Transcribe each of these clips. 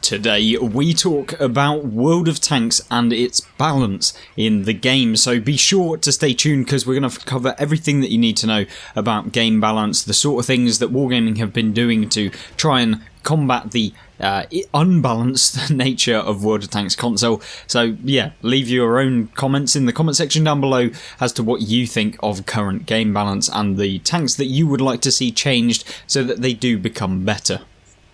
Today we talk about World of Tanks and its balance in the game, so be sure to stay tuned because we're going to cover everything that you need to know about game balance, the sort of things that Wargaming have been doing to try and combat the unbalanced nature of World of Tanks console. So yeah, leave your own comments in the comment section down below as to what you think of current game balance and the tanks that you would like to see changed so that they do become better.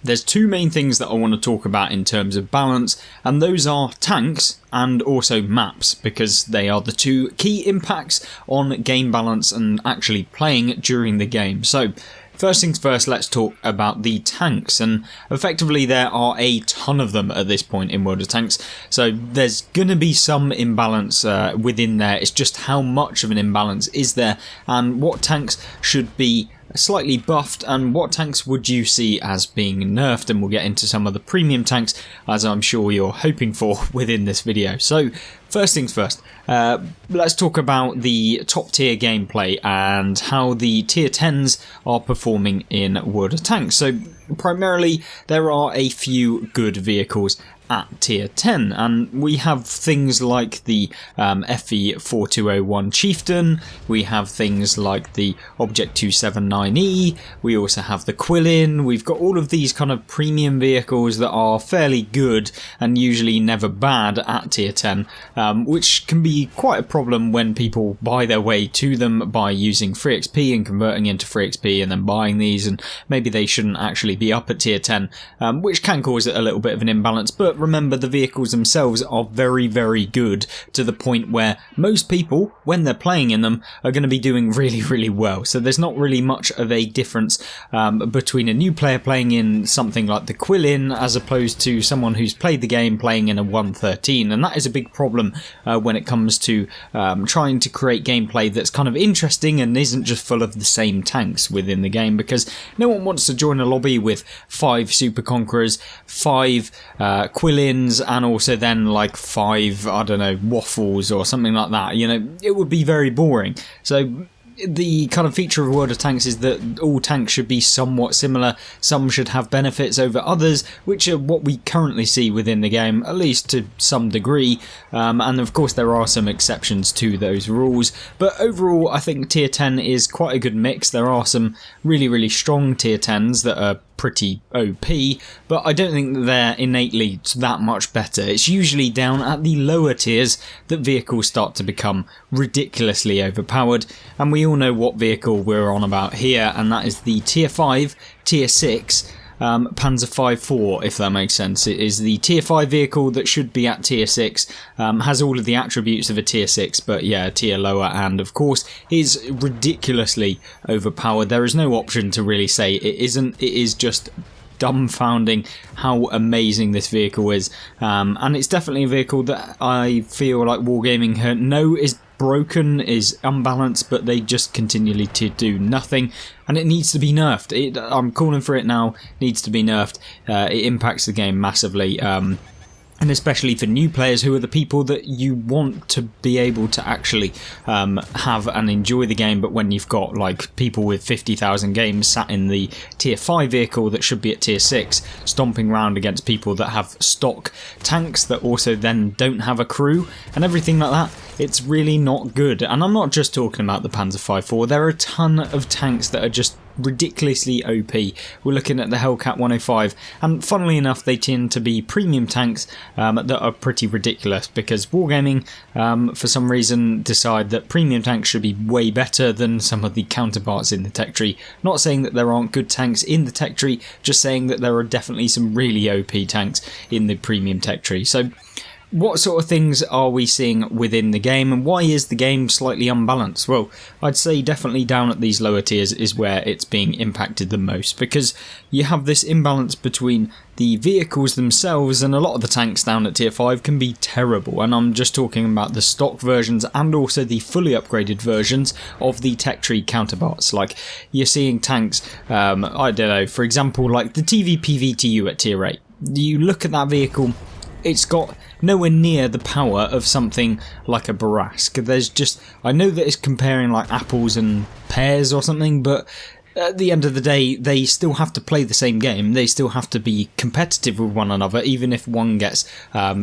There's two main things that I want to talk about in terms of balance, and those are tanks and also maps, because they are the two key impacts on game balance and actually playing during the game. So first things first, let's talk about the tanks, and effectively there are a ton of them at this point in World of Tanks, so there's going to be some imbalance within there. It's just how much of an imbalance is there, and what tanks should be slightly buffed, and what tanks would you see as being nerfed, and we'll get into some of the premium tanks as I'm sure you're hoping for within this video. So first things first, let's talk about the top tier gameplay and how the tier 10s are performing in World of Tanks. So primarily there are a few good vehicles at tier 10, and we have things like the FE4201 Chieftain, we have things like the Object 279E, we also have the Quillin. We've got all of these kind of premium vehicles that are fairly good and usually never bad at tier 10, which can be quite a problem when people buy their way to them by using free XP and converting into free XP and then buying these, and maybe they shouldn't actually be up at tier 10, which can cause it a little bit of an imbalance. But remember, the vehicles themselves are very, very good to the point where most people, when they're playing in them, are going to be doing really, really well. So there's not really much of a difference between a new player playing in something like the Quillin as opposed to someone who's played the game playing in a 113. And that is a big problem when it comes to trying to create gameplay that's kind of interesting and isn't just full of the same tanks within the game, because no one wants to join a lobby with 5 Super Conquerors, 5 Quillins, and also then like 5, I don't know, Waffles or something like that. You know, it would be very boring. So the kind of feature of World of Tanks is that all tanks should be somewhat similar. Some should have benefits over others, which are what we currently see within the game, at least to some degree. And of course there are some exceptions to those rules. But overall, I think tier 10 is quite a good mix. There are some really, really strong tier 10s that are pretty OP, but I don't think that they're innately that much better. It's usually down at the lower tiers that vehicles start to become ridiculously overpowered, and we all know what vehicle we're on about here, and that is the tier 5, tier 6 Panzer V4, if that makes sense. It is the tier 5 vehicle that should be at tier 6, has all of the attributes of a tier 6, but yeah, a tier lower, and of course is ridiculously overpowered. There is no option to really say it isn't. It is just dumbfounding how amazing this vehicle is, and it's definitely a vehicle that I feel like Wargaming know is broken, is unbalanced, but they just continually to do nothing, and it needs to be nerfed. I'm calling for it now. Needs to be nerfed. It impacts the game massively, and especially for new players who are the people that you want to be able to actually have and enjoy the game. But when you've got like people with 50,000 games sat in the tier 5 vehicle that should be at tier 6, stomping around against people that have stock tanks that also then don't have a crew and everything like that, it's really not good. And I'm not just talking about the Panzer V4. There are a ton of tanks that are just ridiculously OP. We're looking at the Hellcat 105, and funnily enough they tend to be premium tanks that are pretty ridiculous, because Wargaming for some reason decide that premium tanks should be way better than some of the counterparts in the tech tree. Not saying that there aren't good tanks in the tech tree, just saying that there are definitely some really OP tanks in the premium tech tree. So what sort of things are we seeing within the game, and why is the game slightly unbalanced? Well, I'd say definitely down at these lower tiers is where it's being impacted the most, because you have this imbalance between the vehicles themselves, and a lot of the tanks down at tier 5 can be terrible, and I'm just talking about the stock versions and also the fully upgraded versions of the tech tree counterparts. Like, you're seeing tanks, I don't know, for example, like the TVP-VTU at tier 8. You look at that vehicle, it's got nowhere near the power of something like a Barask. There's just, I know that it's comparing like apples and pears or something, but at the end of the day, they still have to play the same game. They still have to be competitive with one another, even if one gets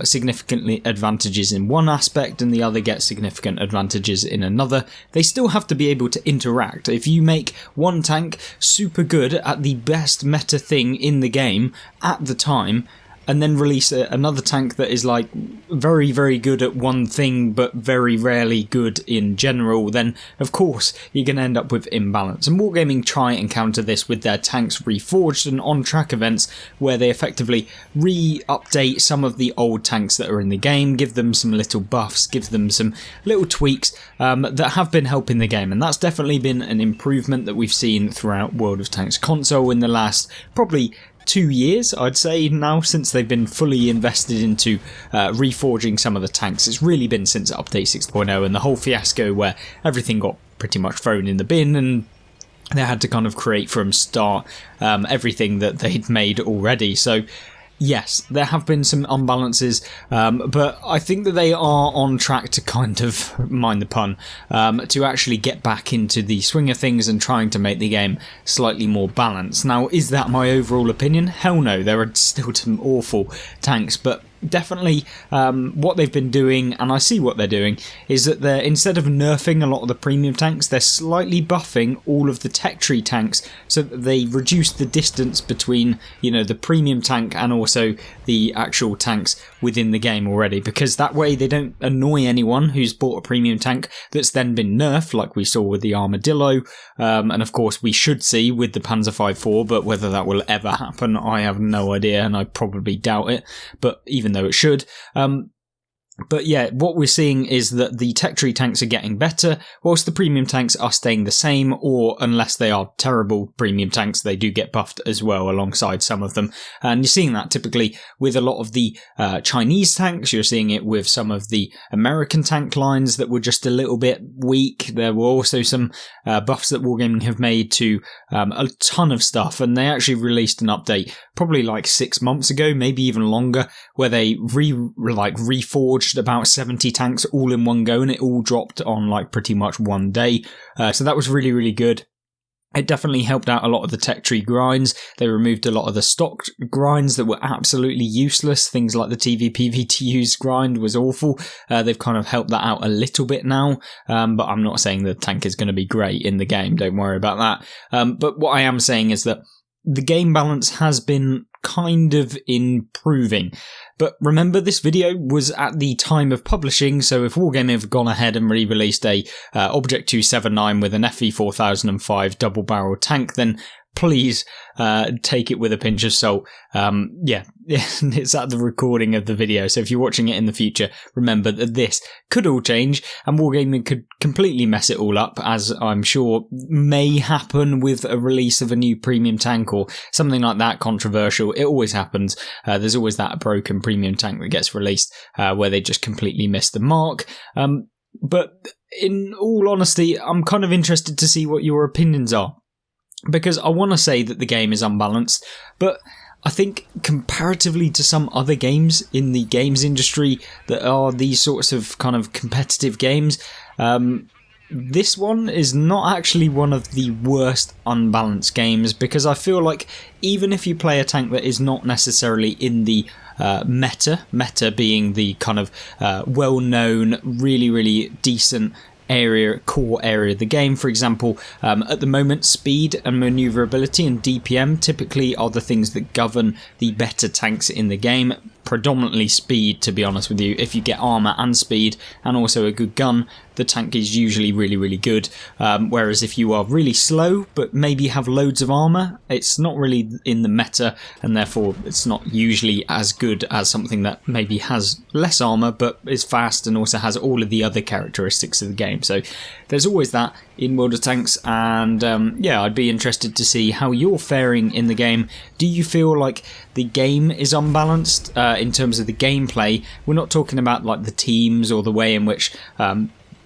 significantly advantages in one aspect and the other gets significant advantages in another. They still have to be able to interact. If you make one tank super good at the best meta thing in the game at the time, and then release another tank that is like very, very good at one thing but very rarely good in general, then of course you're going to end up with imbalance. And Wargaming try and counter this with their Tanks Reforged and on-track events, where they effectively re-update some of the old tanks that are in the game, give them some little buffs, give them some little tweaks that have been helping the game. And that's definitely been an improvement that we've seen throughout World of Tanks console in the last probably 2 years, I'd say now, since they've been fully invested into reforging some of the tanks. It's really been since Update 6.0 and the whole fiasco where everything got pretty much thrown in the bin and they had to kind of create from start everything that they'd made already. So yes, there have been some unbalances, but I think that they are on track to kind of, mind the pun, to actually get back into the swing of things and trying to make the game slightly more balanced. Now, is that my overall opinion? Hell no, there are still some awful tanks, but definitely what they've been doing, and I see what they're doing, is that they're, instead of nerfing a lot of the premium tanks, they're slightly buffing all of the tech tree tanks so that they reduce the distance between, you know, the premium tank and also the actual tanks within the game already, because that way they don't annoy anyone who's bought a premium tank that's then been nerfed, like we saw with the Armadillo, and of course we should see with the Panzer V4, but whether that will ever happen, I have no idea, and I probably doubt it, but even though it should. But yeah, what we're seeing is that the tech tree tanks are getting better, whilst the premium tanks are staying the same, or unless they are terrible premium tanks, they do get buffed as well alongside some of them. And you're seeing that typically with a lot of the Chinese tanks. You're seeing it with some of the American tank lines that were just a little bit weak. There were also some buffs that Wargaming have made to a ton of stuff, and they actually released an update probably like 6 months ago, maybe even longer, where they reforged about 70 tanks all in one go, and it all dropped on like pretty much one day. So that was really, really good. It definitely helped out a lot of the tech tree grinds. They removed a lot of the stock grinds that were absolutely useless. Things like the TVPVTU's grind was awful. They've kind of helped that out a little bit now, but I'm not saying the tank is going to be great in the game. Don't worry about that. But what I am saying is that the game balance has been kind of improving. But remember, this video was at the time of publishing, so if Wargaming have gone ahead and re-released a Object 279 with an FE4005 double-barrel tank, then please take it with a pinch of salt. Yeah, it's at the recording of the video, so if you're watching it in the future, remember that this could all change, and Wargaming could completely mess it all up, as I'm sure may happen with a release of a new premium tank or something like that controversial. It always happens. There's always that broken premium tank that gets released where they just completely miss the mark. But in all honesty, I'm kind of interested to see what your opinions are, because I want to say that the game is unbalanced, but I think comparatively to some other games in the games industry that are these sorts of kind of competitive games, this one is not actually one of the worst unbalanced games, because I feel like even if you play a tank that is not necessarily in the meta being the kind of well-known, really, really decent core area of the game. For example, at the moment, speed and maneuverability and DPM typically are the things that govern the better tanks in the game. Predominantly speed, to be honest with you. If you get armor and speed and also a good gun, the tank is usually really, really good. Whereas if you are really slow but maybe have loads of armor, it's not really in the meta, and therefore it's not usually as good as something that maybe has less armor but is fast and also has all of the other characteristics of the game. So there's always that in World of Tanks, and yeah, I'd be interested to see how you're faring in the game. Do you feel like the game is unbalanced in terms of the gameplay? We're not talking about like the teams or the way in which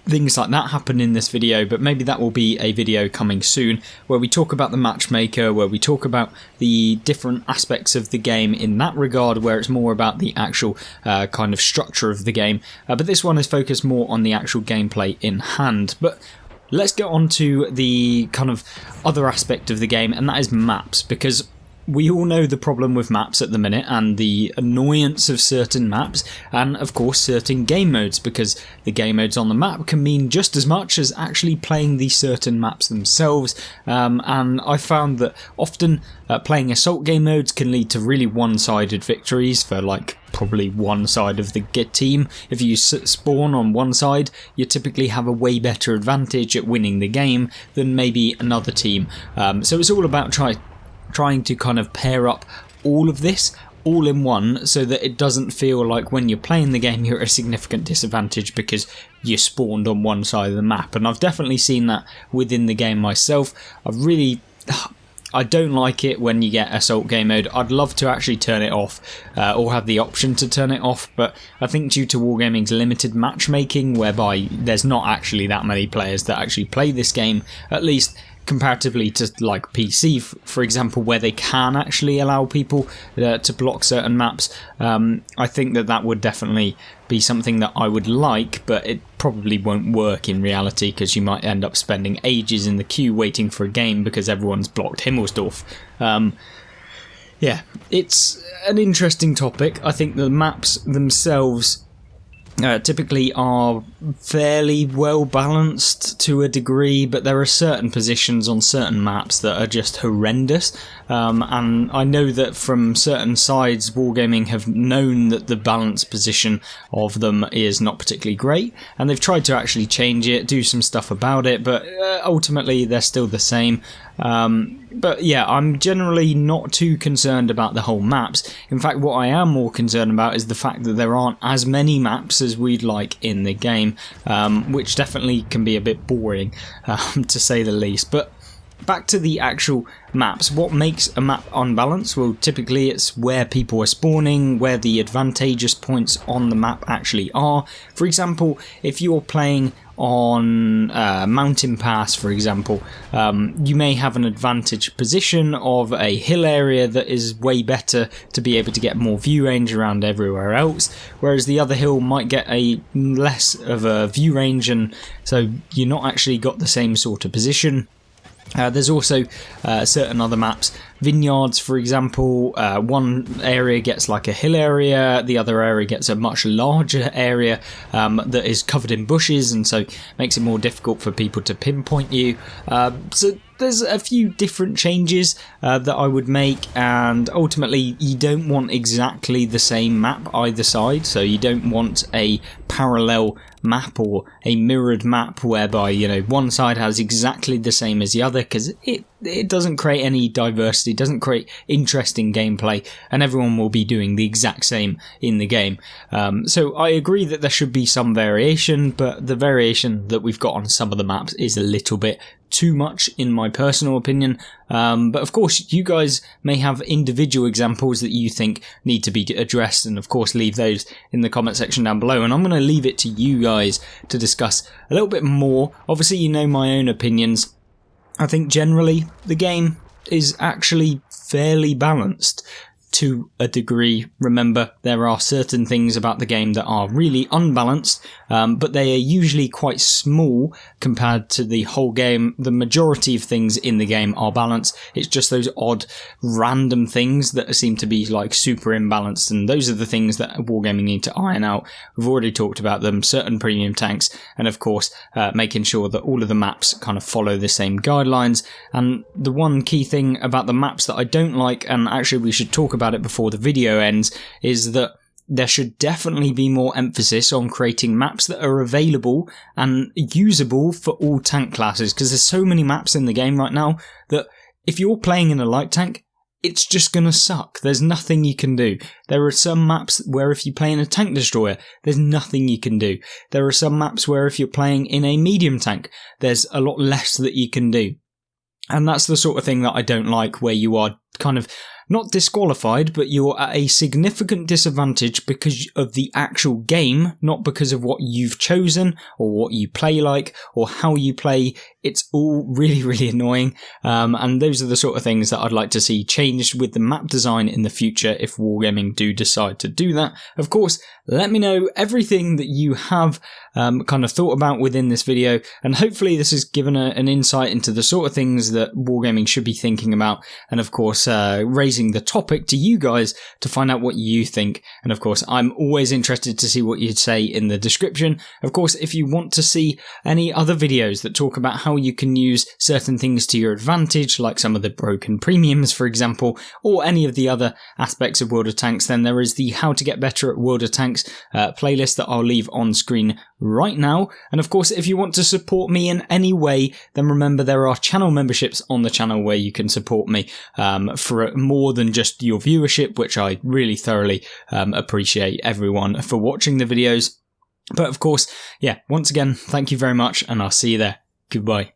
things like that happen in this video, but maybe that will be a video coming soon where we talk about the matchmaker, where we talk about the different aspects of the game in that regard, where it's more about the actual kind of structure of the game. But this one is focused more on the actual gameplay in hand. But let's get on to the kind of other aspect of the game, and that is maps, because we all know the problem with maps at the minute and the annoyance of certain maps, and of course certain game modes, because the game modes on the map can mean just as much as actually playing the certain maps themselves. And I found that often playing assault game modes can lead to really one-sided victories for like probably one side of the team. If you spawn on one side, you typically have a way better advantage at winning the game than maybe another team. So it's all about trying to kind of pair up all of this all in one, so that it doesn't feel like when you're playing the game you're at a significant disadvantage because you spawned on one side of the map. And I've definitely seen that within the game myself. I don't like it when you get assault game mode. I'd love to actually turn it off, or have the option to turn it off, but I think due to Wargaming's limited matchmaking, whereby there's not actually that many players that actually play this game, at least comparatively to like PC, for example, where they can actually allow people to block certain maps, I think that would definitely be something that I would like, but it probably won't work in reality, because you might end up spending ages in the queue waiting for a game because everyone's blocked Himmelsdorf. Yeah, it's an interesting topic. I think the maps themselves typically are fairly well balanced to a degree, but there are certain positions on certain maps that are just horrendous, and I know that from certain sides Wargaming have known that the balance position of them is not particularly great, and they've tried to actually change it, do some stuff about it, but ultimately they're still the same. But yeah, I'm generally not too concerned about the whole maps. In fact, what I am more concerned about is the fact that there aren't as many maps as we'd like in the game, which definitely can be a bit boring, to say the least. But back to the actual maps. What makes a map unbalanced? Well, typically it's where people are spawning, where the advantageous points on the map actually are. For example, if you're playing on Mountain Pass, for example, you may have an advantage position of a hill area that is way better to be able to get more view range around everywhere else, whereas the other hill might get a less of a view range, and so you're not actually got the same sort of position. There's also certain other maps, vineyards for example, one area gets like a hill area, the other area gets a much larger area that is covered in bushes, and so makes it more difficult for people to pinpoint you. So there's a few different changes that I would make, and ultimately you don't want exactly the same map either side, so you don't want a parallel map or a mirrored map whereby, you know, one side has exactly the same as the other, because it doesn't create any diversity, doesn't create interesting gameplay, and everyone will be doing the exact same in the game. So I agree that there should be some variation, but the variation that we've got on some of the maps is a little bit too much in my personal opinion. But of course you guys may have individual examples that you think need to be addressed, and of course leave those in the comment section down below, and I'm going to leave it to you guys to discuss a little bit more. Obviously you know my own opinions. I think generally the game is actually fairly balanced to a degree. Remember, there are certain things about the game that are really unbalanced, but they are usually quite small compared to the whole game. The majority of things in the game are balanced. It's just those odd random things that seem to be like super imbalanced, and those are the things that Wargaming need to iron out. We've already talked about them, certain premium tanks, and of course making sure that all of the maps kind of follow the same guidelines. And the one key thing about the maps that I don't like, and actually we should talk about it before the video ends, is that there should definitely be more emphasis on creating maps that are available and usable for all tank classes, because there's so many maps in the game right now that if you're playing in a light tank, it's just going to suck. There's nothing you can do. There are some maps where if you play in a tank destroyer, there's nothing you can do. There are some maps where if you're playing in a medium tank, there's a lot less that you can do. And that's the sort of thing that I don't like, where you are kind of not disqualified, but you're at a significant disadvantage because of the actual game, not because of what you've chosen or what you play like or how you play it's all really annoying, and those are the sort of things that I'd like to see changed with the map design in the future if Wargaming do decide to do that. Of course, let me know everything that you have kind of thought about within this video, and hopefully this has given an insight into the sort of things that Wargaming should be thinking about, and of course raising the topic to you guys to find out what you think. And of course, I'm always interested to see what you'd say in the description. Of course, if you want to see any other videos that talk about how you can use certain things to your advantage, like some of the broken premiums, for example, or any of the other aspects of World of Tanks, then there is the How to Get Better at World of Tanks playlist that I'll leave on screen right now. And of course, if you want to support me in any way, then remember there are channel memberships on the channel where you can support me for more than just your viewership, which I really thoroughly appreciate everyone for watching the videos. But of course, yeah, once again, thank you very much, and I'll see you there. Goodbye.